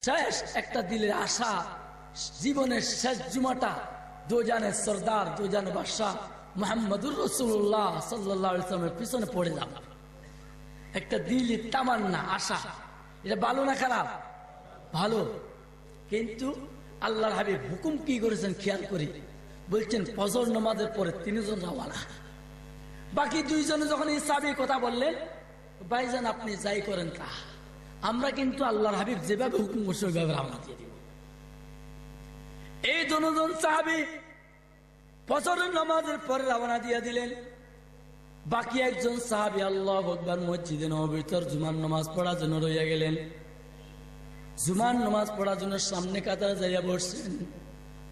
শেষ একটা দিলের আশা, জীবনের শেষ জুমাটা দোজানের সর্দার, দোজানের বাদশাহ মুহাম্মদুর রাসূলুল্লাহ সাল্লাল্লাহু আলাইহি ওয়াসাল্লামের পিছনে পড়ে যাব। একটা দিলের তামান্না, আশা। এটা ভালো না খারাপ? ভালো। কিন্তু আল্লাহর হাবিব হুকুম কি করেছেন খেয়াল করি। বলছেন ফজর নামাজের পরে 3 জন রওনা। বাকি 2 জনে যখন এই সাহাবী কথা বললেন, ভাইজান আপনি যাই করেন তা, আমরা কিন্তু আল্লাহর হাবিব যেভাবে হুকুম করছে ওইভাবে রওনা দিয়ে দিব। এই 2 জন সাহাবী ফজরের নামাজের পরে রওনা দিয়ে দিলেন। বাকি একজন সাহাবী আল্লাহু আকবার মসজিদে নববীর ভিতর জুমার নামাজ পড়ার জন্য রইয়া গেলেন। জুমার নামাজ পড়ার জন্য সামনে কাতারে যাইয়া বসছেন।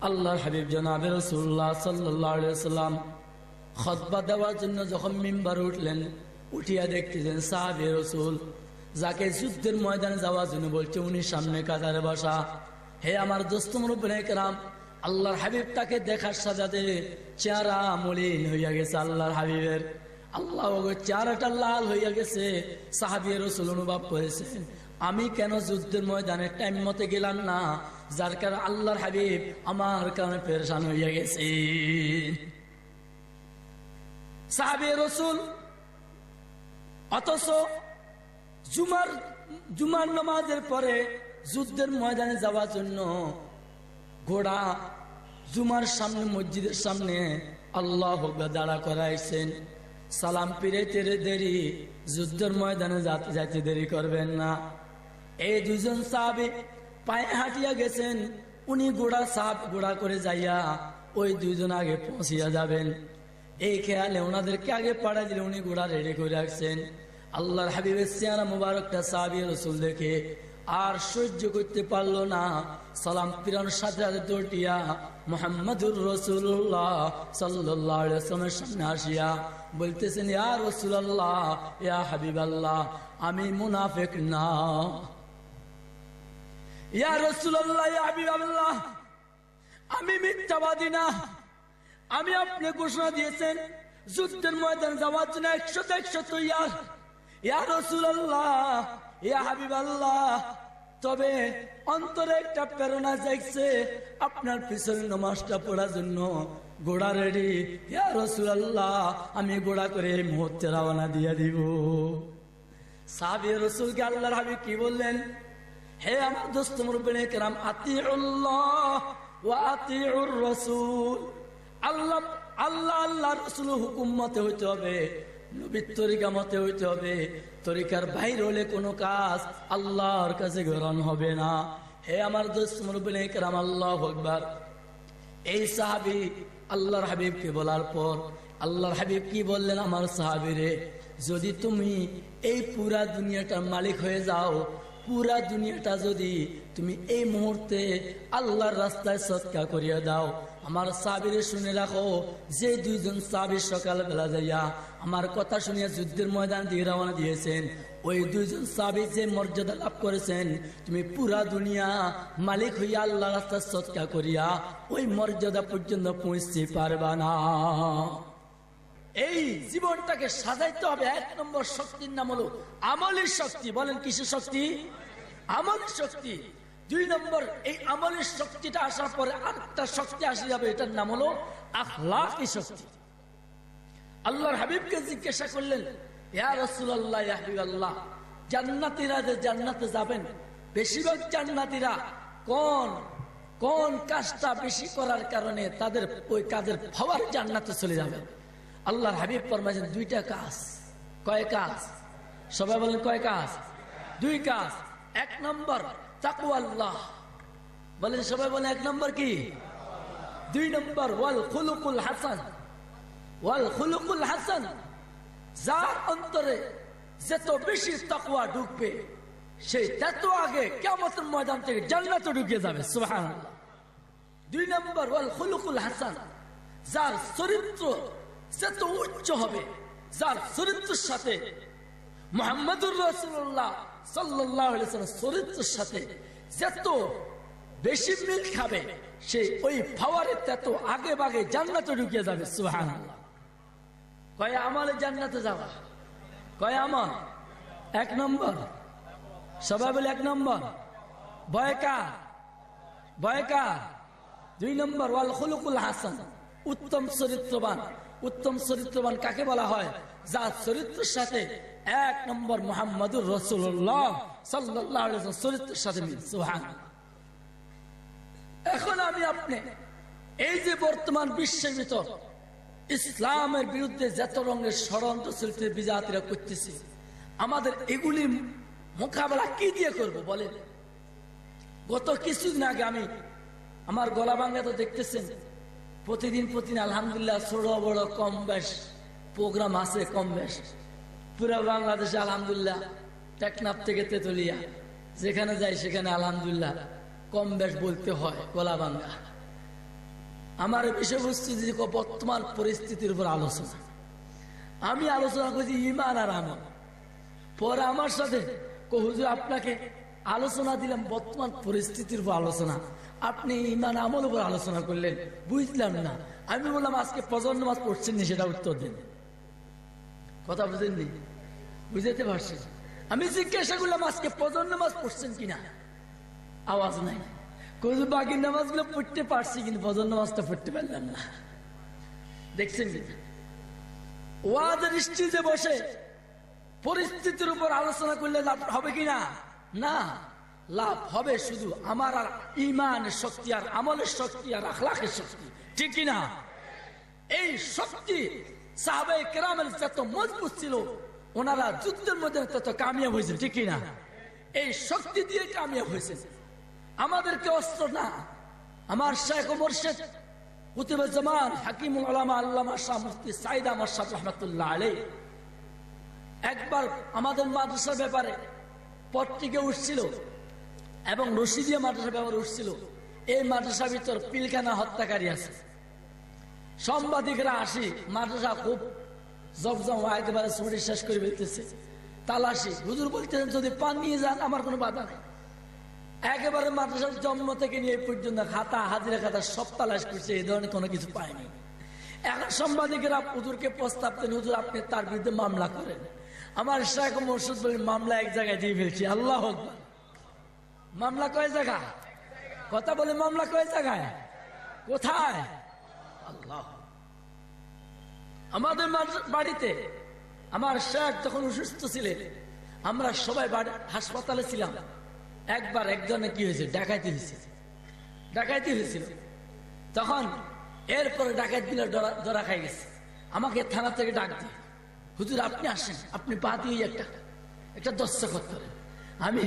আল্লাহর হাবিব জনাবে রাসূলুল্লাহ সাল্লাল্লাহু আলাইহি ওয়াসাল্লাম খুতবা দেওয়ার জন্য যখন মিম্বারে উঠলেন, উঠিয়া দেখতেছেন সাহাবী রাসূল যাকে যুদ্ধের ময়দানে যাওয়ার জন্য বলছে উনি সামনে কাতারে বসা। হে আমার দোস্ত মুরব্বিনে কেরাম, আল্লাহর হাবিব তাকে দেখার সাথে চেহারা মলিন হইয়া গেছে। আল্লাহর হাবিবের চেহারাটা লাল হইয়া গেছে। সাহাবী রাসূল অনুভব করেছেন আমি কেন যুদ্ধের ময়দানে টাইম মতে গেলাম না, যার কারণে আল্লাহর হাবিব আমার কারণে পেরেশান হইয়া গেছে। সাহাবী রাসূল অথচ জুমার নামাজের পরে যুদ্ধের ময়দানে যাওয়ার জন্য ঘোড়া জুমার সামনে, মসজিদের সামনে আল্লাহু আকবার দাঁড়া করাইছেন। সালাম পিরাইতে দেরি, যুদ্ধের ময়দানে যাইতে দেরি করবেন না। এই 2 জন সাহাবী পায়ে হাঁটিয়া গেছেন। উনি ঘোড়া করে যাইয়া ওই 2 জন আগে পৌঁছিয়া যাবেন। এই খেয়ালে ওনাদেরকে আগে পাড়া দিলে উনি ঘোড়া রেডি করে রাখছেন। আল্লাহর হাবিবের চেহারা মুবারকটা সাহাবী রাসূল দেখে আর সহ্য করতে পারল না। সালাম ফিরানোর সাথে সাথে দৌড়িয়া মুহাম্মদুর রাসূলুল্লাহ সাল্লাল্লাহু আলাইহি ওয়াসাল্লামের সামনে আসিয়া বলতেছেন, ইয়া রাসূলুল্লাহ, ইয়া হাবিবাল্লাহ, আমি মুনাফিক না। ইয়া রাসূলুল্লাহ, ইয়া হাবিবাল্লাহ, আমি মিথ্যাবাদী না। আমি আপনি ঘোষণা দিয়েছেন যুদ্ধের ময়দানে যাওয়ার জন্য 100 তৈয়ার। ইয়া রাসূলুল্লাহ, ইয়া হাবিবাল্লাহ, তবে অন্তরে একটা প্রেরণা জাগছে আপনার পিছনে নামাজটা পড়ার জন্য ঘোড়া রেডি। ইয়া রাসূলুল্লাহ, আমি ঘোড়া করে এই মুহূর্তে রওনা দিয়ে দিব। সাহাবী রাসূলকে আল্লাহর হাবিব কি বললেন? হে আমার দোস্ত মুরব্বিনে কেরাম, আতিউল্লাহ ওয়া আতিউর রাসূল। আল্লাহ রাসূল হুকুম মতে হইতে হবে, নবীর তরিকা মতে হইতে হবে। তরিকার বাইরে হলে কোনো কাজ আল্লাহর কাছে গ্রহণ হবে না। হে আমার দোস্ত মুরব্বিনে কেরাম, আল্লাহু আকবার। এই সাহাবী আল্লাহর হাবিবকে বলার পর আল্লাহর হাবিব কি বললেন? আমার সাহাবীরে, যদি তুমি এই পুরা দুনিয়াটার মালিক হয়ে যাও, পুরা দুনিয়াটা যদি তুমি এই মুহূর্তে আল্লাহর রাস্তায় সদকা করিয়া দাও, আমার সাহাবীরে শুনে রাখো, যে 2 জন সাহাবী সকালবেলা যাইয়া আমার কথা শুনিয়া যুদ্ধের ময়দান দিয়ে রওনা দিয়েছেন, ওই 2 জন সাহাবী যে মর্যাদা লাভ করেছেন, তুমি পুরা দুনিয়া মালিক হইয়া আল্লাহর রাস্তায় সদকা করিয়া ওই মর্যাদা পর্যন্ত পৌঁছতে পারবা না। এই জীবনটাকে সাজাইতে হবে। 1 নম্বর শক্তির নাম হলো আমলের শক্তি। বলেন কিসের শক্তি? আমলের শক্তি। 2 নম্বর, এই আমলের শক্তিটা আসার পরে আরেকটা শক্তি আসে যাবে, এটার নাম হলো আখলাকি শক্তি। আল্লাহর হাবিবকে জিজ্ঞাসা করলেন, ইয়া রাসূলুল্লাহ, ইয়া হাবিবাল্লাহ, জান্নাতীরা যে জান্নাতে যাবেন, বেশিরভাগ জান্নাতীরা কোন কাজটা বেশি করার কারণে তাদের ওই কাজের ফওয়ার জান্নাতে চলে যাবে? আল্লাহর হাবিব ফরমাইছেন 2টা কাজ। কয় কাজ? সবাই বলেন কয় কাজ? 2 কাজ। 1 নম্বর তাকওয়াল্লাহ। বলেন সবাই বলেন 1 নম্বর কি? 2 নম্বর ওয়াল খুলুকুল হাসান। ওয়াল খুলুকুল হাসান, যার অন্তরে যত বেশি তাকওয়া ঢুকবে সে তত আগে কিয়ামতের ময়দান থেকে জান্নাতে ঢুকে যাবে। সুবহানাল্লাহ। 2 নম্বর ওয়াল খুলুকুল হাসান, যার চরিত্র যত উচ্চ হবে, যার চরিত্রের সাথে মুহাম্মদুর রাসূলুল্লাহ সাল্লাল্লাহু আলাইহি ওয়াসাল্লাম চরিত্রের সাথে যত বেশি মিল খাবে, সে ওই ফাওয়ারে তত আগে ভাগে জান্নাতে ঢুকে যাবে। সুবহানাল্লাহ। কয় আমলে জান্নাতে যাওয়া? কয় আমল? 1 নম্বর। সবাই বলে 1 নম্বর ভয়কা। 2 নম্বর ওয়াল খুলুকুল হাসান, উত্তম চরিত্রবান। উত্তম চরিত্রবান কাকে বলা হয়? যার চরিত্রের সাথে 1 নম্বর মুহাম্মদুর রাসূলুল্লাহ সাল্লাল্লাহু আলাইহি ওয়াসাল্লাম চরিত্রের সাথে মিল। সুবহানাল্লাহ। এখন আমি আপনি এই যে বর্তমান বিশ্বের ভিতর ইসলামের বিরুদ্ধে যত রঙের ষড়যন্ত্র চলতে বিজাতিরা করতেছে, আমাদের এগুলি মোকাবেলা কি দিয়ে করব বলেন? গত কিছুদিন আগে আমি আমার গলা ভাঙ্গা তো দেখতেছেন, প্রতিদিন আলহামদুলিল্লাহ ছোট বড় কম বেশ প্রোগ্রাম আছে, কম বেশ পুরো বাংলাদেশে আলহামদুলিল্লাহ, টেকনাফ থেকে তেতুলিয়া যেখানে যাই সেখানে আলহামদুলিল্লাহ কম বেশ বলতে হয় গলা ভাঙ্গা। আমার বিষয়বস্তু যে বর্তমান পরিস্থিতির উপর আলোচনা, আমি আলোচনা করছি ঈমান আর আমল। পরে আমার সাথে হুজুর আপনাকে আলোচনা দিলাম বর্তমান পরিস্থিতির উপর আলোচনা, আপনি ঈমান আমল উপর আলোচনা করলেন, বুঝলাম না। আমি বললাম আজকে ফজর নামাজ পড়ছেন নি, সেটা উত্তর দেন। কথা বুঝেননি? বুঝতে পারছেন? আমি জিজ্ঞাসা করলাম আজকে ফজর নামাজ পড়ছেন কিনা, আওয়াজ নাই। বাকি নামাজ গুলো পড়তে পারছি কিন্তু ফজর নামাজটা পড়তে পারলাম না। দেখছেন কিনা? ওয়াজের স্টেজে বসে পরিস্থিতির উপর আলোচনা করলে লাভ হবে কিনা? না, লাভ হবে শুধু আমার আর ঈমানের শক্তি আর আমলের শক্তি আর আখলাকের শক্তি, ঠিক কিনা? এই শক্তি সাহাবায়ে কেরামের যত মজবুত ছিল, ওনারা যুদ্ধের মধ্যে তত কামিয়াব হয়েছে, ঠিক কিনা? এই শক্তি দিয়ে কামিয়াব হয়েছে। আমাদেরকে অস্ত্র না। আমার শাইখ ও মুর্শিদ কুতুবে জামান হাকিমুল উলামা আল্লামা শাহ মুফতি সাইদ আহমদ শাহ রাহমাতুল্লাহ আলাইহি একবার আমাদের মাদ্রাসার ব্যাপারে পত্রিকা উঠছিল এবং রশিদিয়া মাদ্রাসার ব্যাপারে উঠছিল, এই মাদ্রাসার ভিতর পিলখানা হত্যাকারী আছে। সাংবাদিকরা আসি, মাদ্রাসা খুব জমজম একেবারে ছুটি শেষ করে ফেলতেছে, তালাশি। হুজুর বলতেছেন যদি পান নিয়ে যান আমার কোনো বাধা নেই। একেবারে মাদ্রাসার জন্ম থেকে নিয়ে পর্যন্ত খাতা, হাজিরা খাতা সব তালাশ করছে, এই ধরনের কোনো কিছু পায়নি। এখন সাংবাদিকেরা হুজুরকে প্রস্তাব দেন, হুজুর আপনি তার বিরুদ্ধে মামলা করেন। আমার শাইখ মুর্শিদ বলেন মামলা এক জায়গায় দিয়ে ফেলছি। আল্লাহু আকবার। মামলা কয় জায়গা? কথা বলে মামলা কয় জায়গায়? কোথায়? আল্লাহ। আমাদের বাড়িতে আমার শাইখ যখন অসুস্থ ছিলেন, আমরা সবাই হাসপাতালে ছিলাম। একবার একজনে কি হয়েছে, ডাকাইতি হয়েছিল। তখন এরপরে ডাকাত দিলে ধরা খাই গেছে। আমাকে থানা থেকে ডাক দিয়ে, হুজুর আপনি আসেন, আপনি পা দিয়ে একটা দস্তখত করেন। আমি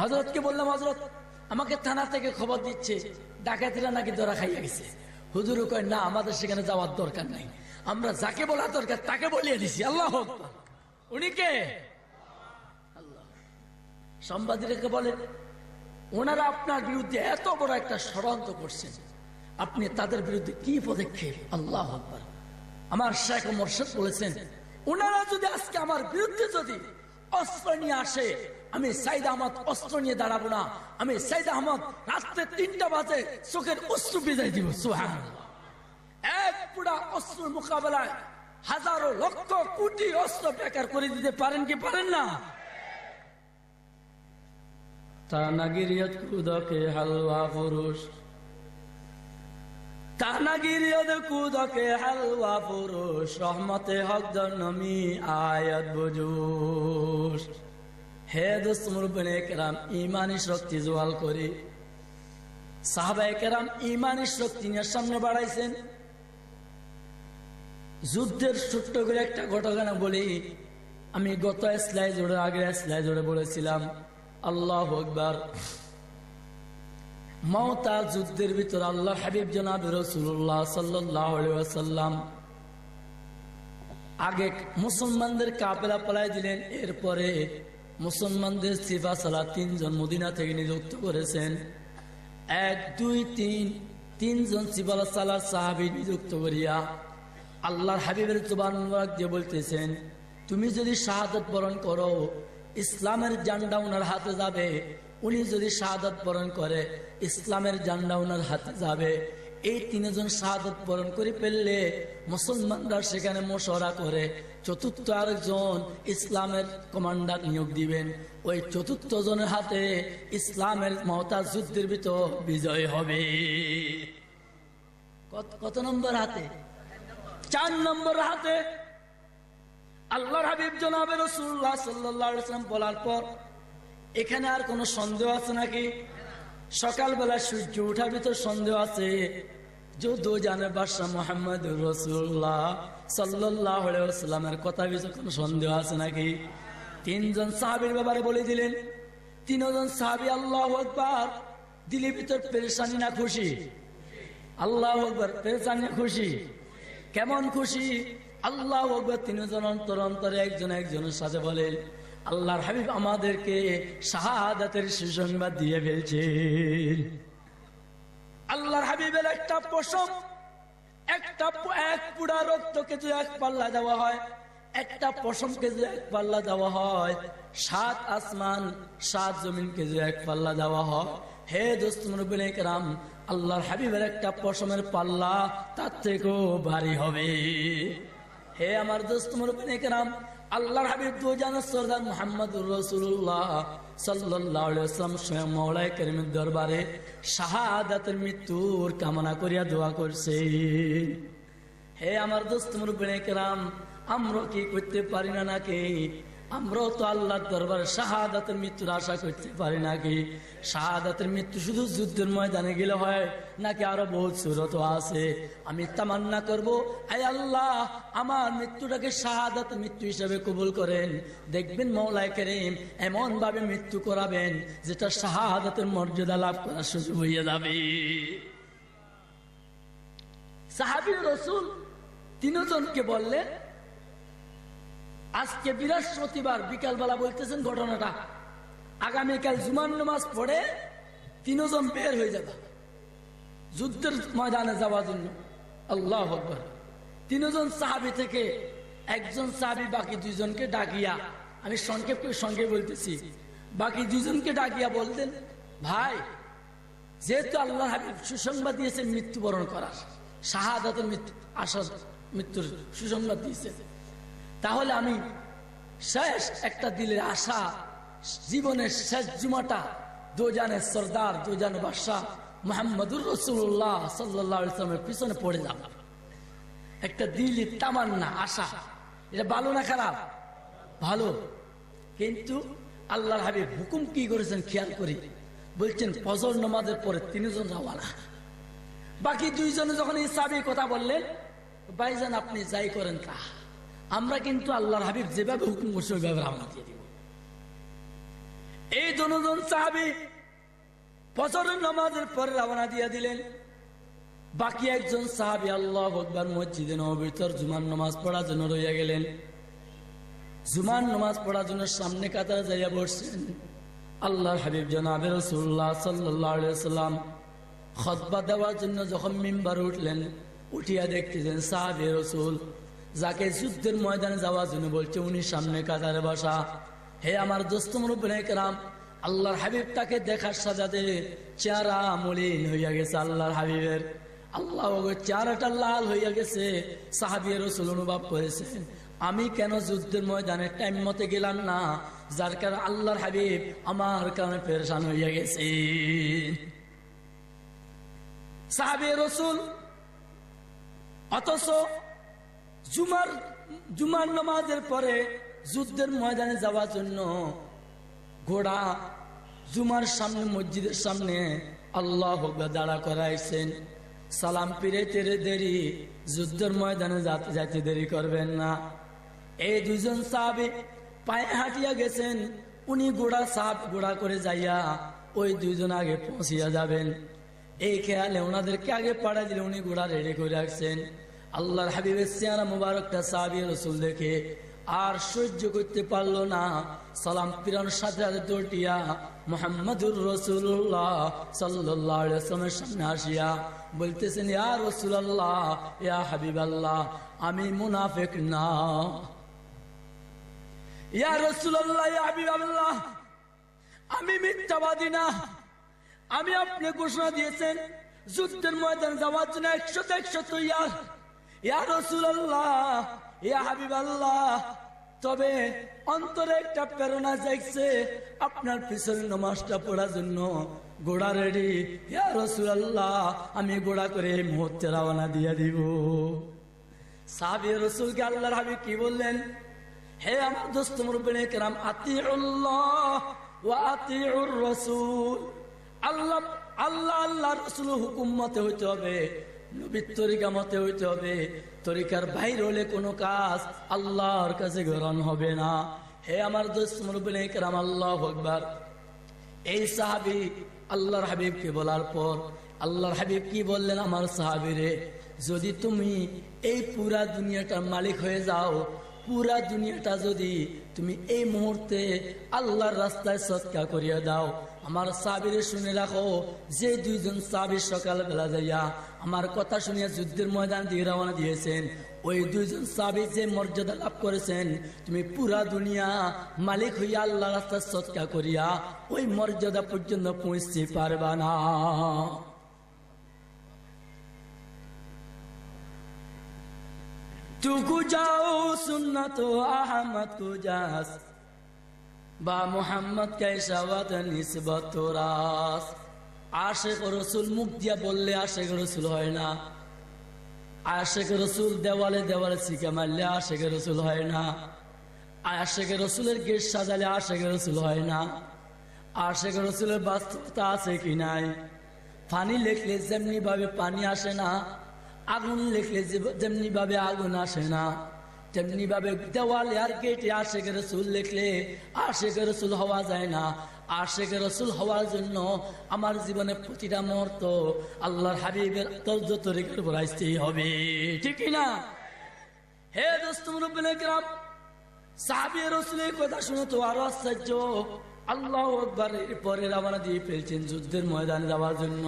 হযরতকে বললাম, হযরত আমাকে থানা থেকে খবর দিচ্ছে ডাকাতিরা নাকি ধরা খাইয়া গেছে। হুজুর কয় না, আমাদের সেখানে যাওয়ার দরকার নাই, আমরা যাকে বলা দরকার তাকে বলিয়ে দিছি। আল্লাহু আকবার। উনি কে? সাংবাদিককে বলেন ওনারা আপনার বিরুদ্ধে এত বড় একটা ষড়যন্ত্র করছেন, আপনি তাদের বিরুদ্ধে কি পদক্ষেপ? আল্লাহু আকবার। আমার শাইখ মুর্শিদ বলেছেন ওনারা যদি আজকে আমার বিরুদ্ধে যদি অস্ত্র নিয়ে আসে, আমি সাইদ আহমদ অস্ত্র নিয়ে দাঁড়াবো না। আমি সাইদ আহমদ রাত্রে 3টা বাজে চোখের অশ্রু ভিজাই দিব। সুবহানাল্লাহ। এক পুরা অস্ত্রের মোকাবেলায় হাজারো লক্ষ কোটি অস্ত্র বেকার করে দিতে পারেন কি পারেন না? তানাগিরিয়ত কুদকে হালওয়া পুরুষ, তানাগিরিয়ত কুদকে হালওয়া পুরুষ, রহমতে হক জন্মি আয়াত বুজুস। হে দোস্ত মুরব্বিনে কেরাম, ইমানি শক্তি জোয়াল করে সাহাবায়ে কেরাম ইমানি শক্তি নিয়ে সামনে বাড়াইছেন। যুদ্ধের ছোট্ট করে একটা ঘটনা বলি। আমি গত স্লাইডে আগে স্লাইডে বলেছিলাম, আল্লাহু আকবার। মওতা যুদ্ধের ভিতর আল্লাহ হাবিব জনাব রাসূলুল্লাহ সাল্লাল্লাহু আলাইহি ওয়াসাল্লাম আগে মুসলমানদের কাফেলা পালাই দিলেন। এরপরে মুসলমানদের সিফা সালাহ 3 জন মদিনা থেকে নিযুক্ত করেছেন। 1 2 3 3 জন সিফা সালাহ সাহাবী নিযুক্ত করিয়া আল্লাহর হাবিবের জবান মুবারক দিয়ে বলতেছেন, তুমি যদি শাহাদাত বরণ করো ইসলামের জান্ডা ওনার হাতে যাবে। উনি যদি শাহাদাত বরণ করে ইসলামের জান্ডা ওনার হাতে যাবে। এই তিনজন শাহাদত বরণ করে ফেললে মুসলমানরা সেখানে মশওয়ারা করে চতুর্থ আরেকজন ইসলামের কমান্ডার নিয়োগ দিবেন। ওই চতুর্থ জনের হাতে ইসলামের মহতাজ যুদ্ধের ভিতর বিজয় হবে। কত নম্বর হাতে? 4 নম্বর হাতে। আল্লাহর হাবিব জনাবে রাসূলুল্লাহ সাল্লাল্লাহু আলাইহি ওয়াসাল্লাম বলার পর এখানে আর কোন সন্দেহ আছে নাকি? সকালবেলা সূর্য ওঠার ভিতর সন্দেহ আছে? जो दो जाने बादशाह মুহাম্মদুর রাসূলুল্লাহ সাল্লাল্লাহু আলাইহি ওয়াসাল্লামের কথা বিষয়ে কোনো সন্দেহ আছে নাকি? তিনজন সাহাবীর ব্যাপারে বলে দিলেন। তিনজন সাহাবী আল্লাহু আকবার, দিলের ভিতর পেরেশানি না খুশি? আল্লাহু আকবার, পেরেশানি না খুশি? কেমন খুশি? আল্লাহু আকবার। তিনজন অন্তর অন্তরে একজন একজনের সাথে বলেন, আল্লাহর হাবিব আমাদেরকে শাহাদাতের সুসংবাদ দিয়ে ফেলছেন। আল্লাহর হাবিবের একটা পশম, এক পুড়া রক্তকে যদি এক পাল্লা দেওয়া হয়, একটা পশমকে যদি এক পাল্লা দেওয়া হয়, 7 আসমান 7 জমিনকে যদি এক পাল্লা দেওয়া হয়, হে দোস্ত মুরব্বিনে কেরাম, আল্লাহর হাবিবের একটা পশমের পাল্লা তার থেকেও ভারী হবে। হে আমার দোস্ত মুরব্বিনে কেরাম, আল্লাহর হাবিব দু জানের সরদার মুহাম্মদুর রাসূলুল্লাহ সাল্লাল্লাহু আলাইহি ওয়াসাল্লাম স্বয়ং মাওলায়ে কারীমের দরবারে শাহাদাতের মৃত্যুর কামনা করিয়া দোয়া করছে। হে আমার দোস্ত মুরব্বিনে কেরাম, আমরা কি করতে পারি না নাকি? আমরাও তো আল্লাহর দরবারে শাহাদাতের মৃত্যুর আশা করতে পারি নাকি? শাহাদাতের মৃত্যু শুধু যুদ্ধের ময়দানে গেলে হয় নাকি আরো বহুত সুরত আছে? আমি তামান্না করব, হে আল্লাহ আমার মৃত্যুটাকে শাহাদাতের মৃত্যু হিসেবে কবুল করেন। দেখবেন মাওলায়ে কারীম এমন ভাবে মৃত্যু করাবেন যেটা শাহাদাতের মর্যাদা লাভ করার সুযোগ হয়ে যাবে। সাহাবী রাসূল তিনজনকে বললেন, আজকে বৃহস্পতিবার বিকালবেলা বলতেছেন ঘটনাটা, আগামীকাল জুমার নামাজ পড়ে তিনজন বের হয়ে যাবে যুদ্ধের ময়দানে যাওয়ার জন্য। আল্লাহু আকবার। তিনজন সাহাবী থেকে একজন সাহাবী বাকি দুইজনকে ডাকিয়া, আমি সংক্ষেপ বলতেছি, বাকি দুইজনকে ডাকিয়া বলতেন, ভাই যেহেতু আল্লাহর হাবিব সুসংবাদ দিয়েছেন মৃত্যুবরণ করার, শাহাদাতের মৃত্যুর সুসংবাদ দিয়েছে, তাহলে আমি শেষ একটা দিলের আশা, জীবনের শেষ জুমাটা দোজানের সরদার, দোজানের বাদশাহ মুহাম্মদুর রাসূলুল্লাহ সাল্লাল্লাহু আলাইহি ওয়াসাল্লামের পিছনে পড়ে যাব। একটা দিলের তামান্না, আশা। এটা ভালো না খারাপ? ভালো। কিন্তু আল্লাহর হাবিব হুকুম কি করেছেন খেয়াল করি, বলছেন ফজর নামাজের পরে তিনজন রওয়ানা। বাকি দুইজনে যখন এই সাহাবীর কথা বললেন, ভাইজান আপনি যাই করেন তা, আমরা কিন্তু আল্লাহর হাবিব যেভাবে হুকুম করছে ওইভাবে রওনা দিয়ে দিব। এই দুজন সাহাবী ফজরের নামাজের পরে রওনা দিয়ে দিলেন। বাকি একজন সাহাবী আল্লাহু আকবার মসজিদে নববীর ভিতর জুমার নামাজ পড়ার জন্য রইয়া গেলেন। জুমার নামাজ পড়ার জন্য সামনে কাতারে যাইয়া বসছেন। আল্লাহর হাবিব জনাবে রাসূলুল্লাহ সাল্লাল্লাহু আলাইহি ওয়াসাল্লাম খুতবা দেওয়ার জন্য যখন মিম্বারে উঠলেন, উঠিয়া দেখতেছেন সাহাবী রাসূল যাকে যুদ্ধের ময়দানে যাওয়ার জন্য বলছে উনি সামনে কাতারে বসা। হে আমার দোস্ত মুরব্বিনে কেরাম, আল্লাহর হাবিব তাকে দেখার সাথে চেহারা মলিন হইয়া গেছে। আল্লাহর হাবিবের চেহারাটা লাল হইয়া গেছে। সাহাবী রাসূল অনুভব করেছেন, আমি কেন যুদ্ধের ময়দানে টাইম মতে গেলাম না, যার কারণে আল্লাহর হাবিব আমার কারণে পেরেশান হইয়া গেছে। সাহাবী রাসূল অথচ জুমার নামাজের পরে যুদ্ধের ময়দানে যাওয়ার জন্য ঘোড়া জুমার সামনে, মসজিদের সামনে আল্লাহু আকবার দাঁড়া করাইছেন। সালাম ফিরাইতে দেরি, যুদ্ধের ময়দানে যাইতে দেরি করবেন না। এই দুজন সাহাবী পায়ে হাঁটিয়া গেছেন, উনি ঘোড়া করে যাইয়া ওই দুইজন আগে পৌঁছিয়া যাবেন। এই খেয়ালে ওনাদেরকে আগে পাড়া দিলে উনি ঘোড়া রেডি করে রাখছেন। আল্লাহর হাবিবের চেহারা মুবারকটা সাহাবী রাসূল দেখে আর সহ্য করতে পারলো না। সালাম ফিরানোর সাথে সাথে দৌড়িয়া মুহাম্মদুর রাসূলুল্লাহ সাল্লাল্লাহু আলাইহি ওয়াসাল্লামের সামনে আসিয়া বলতেছেন, ইয়া রাসূলুল্লাহ, ইয়া হাবিবাল্লাহ, আমি মুনাফিক না। ইয়া রাসূলুল্লাহ, ইয়া হাবিবাল্লাহ, আমি মিথ্যাবাদী না। আমি আপনি ঘোষণা দিয়েছেন যুদ্ধের ময়দানে যাওয়ার জন্য 100 তৈয়ার। ইয়া রাসূলুল্লাহ, ইয়া হাবিবাল্লাহ, তবে অন্তরে একটা প্রেরণা জাগছে আপনার পিছনে নামাজটা পড়ার জন্য। ঘোড়া রেডি, ইয়া রাসূলুল্লাহ, আমি ঘোড়া করে এই মুহূর্তে রওনা দিয়ে দিব। সাহাবী রাসূলকে আল্লাহর হাবিব কি বললেন? হে আমার দোস্ত মুরব্বিনে কেরাম, আতিউল্লাহ ওয়া আতিউর রাসূল। আল্লাহ আল্লাহ আল্লাহ রাসূল হুকুম মতে হইতে হবে, নবীর তরিকা মতে হইতে হবে। তরিকার বাইরে হলে কোনো কাজ আল্লাহর কাছে গ্রহণ হবে না। হে আমার দোস্ত মুরব্বিনে কেরাম, আল্লাহু আকবার। এই সাহাবী আল্লাহর হাবিবকে বলার পর আল্লাহর হাবিব কি বললেন? আমার সাহাবীরে, যদি তুমি এই পুরা দুনিয়াটার মালিক হয়ে যাও, পুরা দুনিয়াটা যদি তুমি এই মুহূর্তে আল্লাহর রাস্তায় সদকা করিয়া দাও, আমার সাহাবীরে শুনে রাখো, যে দুইজন সাহাবী সকালবেলা যাইয়া আমার কথা শুনিয়া যুদ্ধের ময়দান দিয়ে রওনা দিয়েছেন, ওই দুইজন সাহাবী যে মর্যাদা লাভ করেছেন, তুমি পুরা দুনিয়া মালিক হইয়া আল্লাহর রাস্তায় সদকা করিয়া ওই মর্যাদা পর্যন্ত পৌঁছতে পারবা না। तुकु जाओ सुन्नत अहमद को जास बा मोहम्मद कैसा वतन निस्बत तोरास। आशिक रसूल मुख दिया बोलले आशिक रसूल হয় না, आशिक रसूल দেওয়ালে দেওয়ালে শিখে মারলে आशिक रसूल হয় না, आशिक रसूলের গেট সাজালে आशिक रसूल হয় না। आशिक रसूলের বাস্তবতা আছে কি নাই? পানি লেখলে যেমনি ভাবে পানি আসে না, আগুন লেখলে যেমনি ভাবে আগুন আসে না, তেমনি ভাবে দেওয়ালে আর গেটে আশিক রাসূল লিখলে আশিক রাসূল হওয়া যায় না। আশিক রাসূল হওয়ার জন্য আমার জীবনে প্রতিটা মুহূর্ত আল্লাহর হাবিবের তরিকার উপর আসতেই হবে, ঠিক না? হে দোস্ত মুরব্বিনে কেরাম, সাহাবী রাসূলের কথা শুনে তো আরো আশ্চর্য। আল্লাহু আকবার। এরপরে রওনা দিয়ে ফেলছেন যুদ্ধের ময়দানে যাওয়ার জন্য।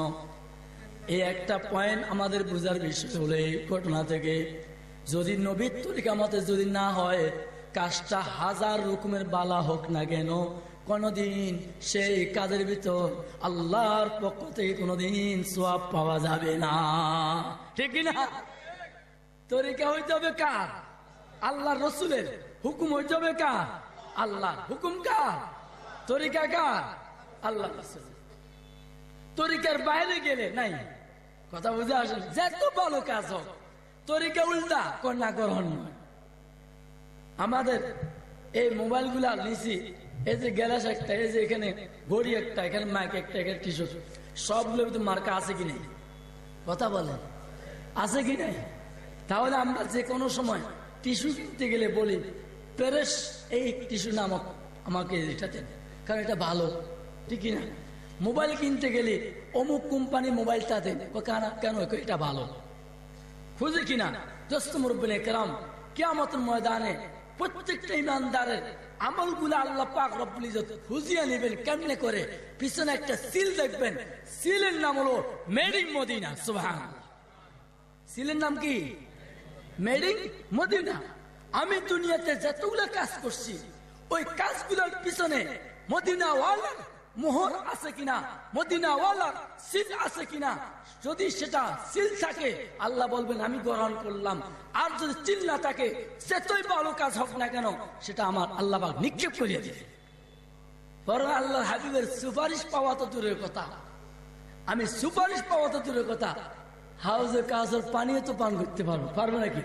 এই একটা পয়েন্ট আমাদের বোঝার বিষয় হলো, এই ঘটনা থেকে যদি নবীর তরিকা মতে যদি না হয়, কাজটা হাজার রকমের বালা হোক না কেন, কোনদিন সেই কাজের ভিতর আল্লাহর পক্ষ থেকে কোনদিন সওয়াব পাওয়া যাবে না, ঠিক না? তরিকা হইতে হবে কার? আল্লাহর রাসূলের। হুকুম হইতে হবে কার? আল্লাহর। হুকুম কার? তরিকা কার? আল্লাহর রাসূল। তরিকার বাইরে গেলে নাই, কথা বুঝে আসেন? যত ভালো কাজ হোক, তরিকা উল্টা কন্যা গ্রহণ নয়। আমাদের এই মোবাইল গুলা লিসি, এই যে গ্যালাস একটা, এই যে এখানে ঘড়ি একটা, এখানে মাইক একটা, এখানে টিস্যু, সবগুলো মার্কা আছে কি নেই? কথা বলেন, আছে কি নাই? তাহলে আমরা যে কোনো সময় টিস্যু কিনতে গেলে বলি, প্যারেস এই টিস্যু নামক আমাকে এটা দেন, কারণ এটা ভালো, ঠিক না? মোবাইল কিনতে গেলে অমুক কোম্পানি মোবাইলটা দেন, কেন? এটা ভালো, খুঁজে কিনা? দোস্ত মুরব্বিনে কেরাম, কিয়ামতের ময়দানে প্রত্যেকটা ইমানদারের আমলগুলো আল্লাহ পাক রব্বুল ইজ্জত খুঁজিয়ে নেবেন। কেমনে করে? পিছনে একটা সিল দেখবেন, সিলের নাম হলো মেড ইন মদিনা। সুবহানাল্লাহ। সিলের নাম কি? Made in Medina. আমি দুনিয়াতে যতগুলো কাজ করছি, ওই কাজগুলোর পিছনে মদিনা ওয়ালার মোহর আছে কিনা, মদিনা ওয়ালার সিল আছে কিনা। যদি সেটা সিল থাকে, আল্লাহ বলবেন আমি গ্রহণ করলাম। আর যদি সিল না থাকে, সেটাই ভালো কাজ হোক না কেন, সেটা আমার আল্লাহ পাক নিক্ষেপ করিয়ে দিবে। বরং আল্লাহর হাবিবের সুপারিশ পাওয়া তো দূরের কথা, আমি সুপারিশ পাওয়া তো দূরের কথা, হাউজে কাজের পানিও তো পান করতে পারবো নাকি?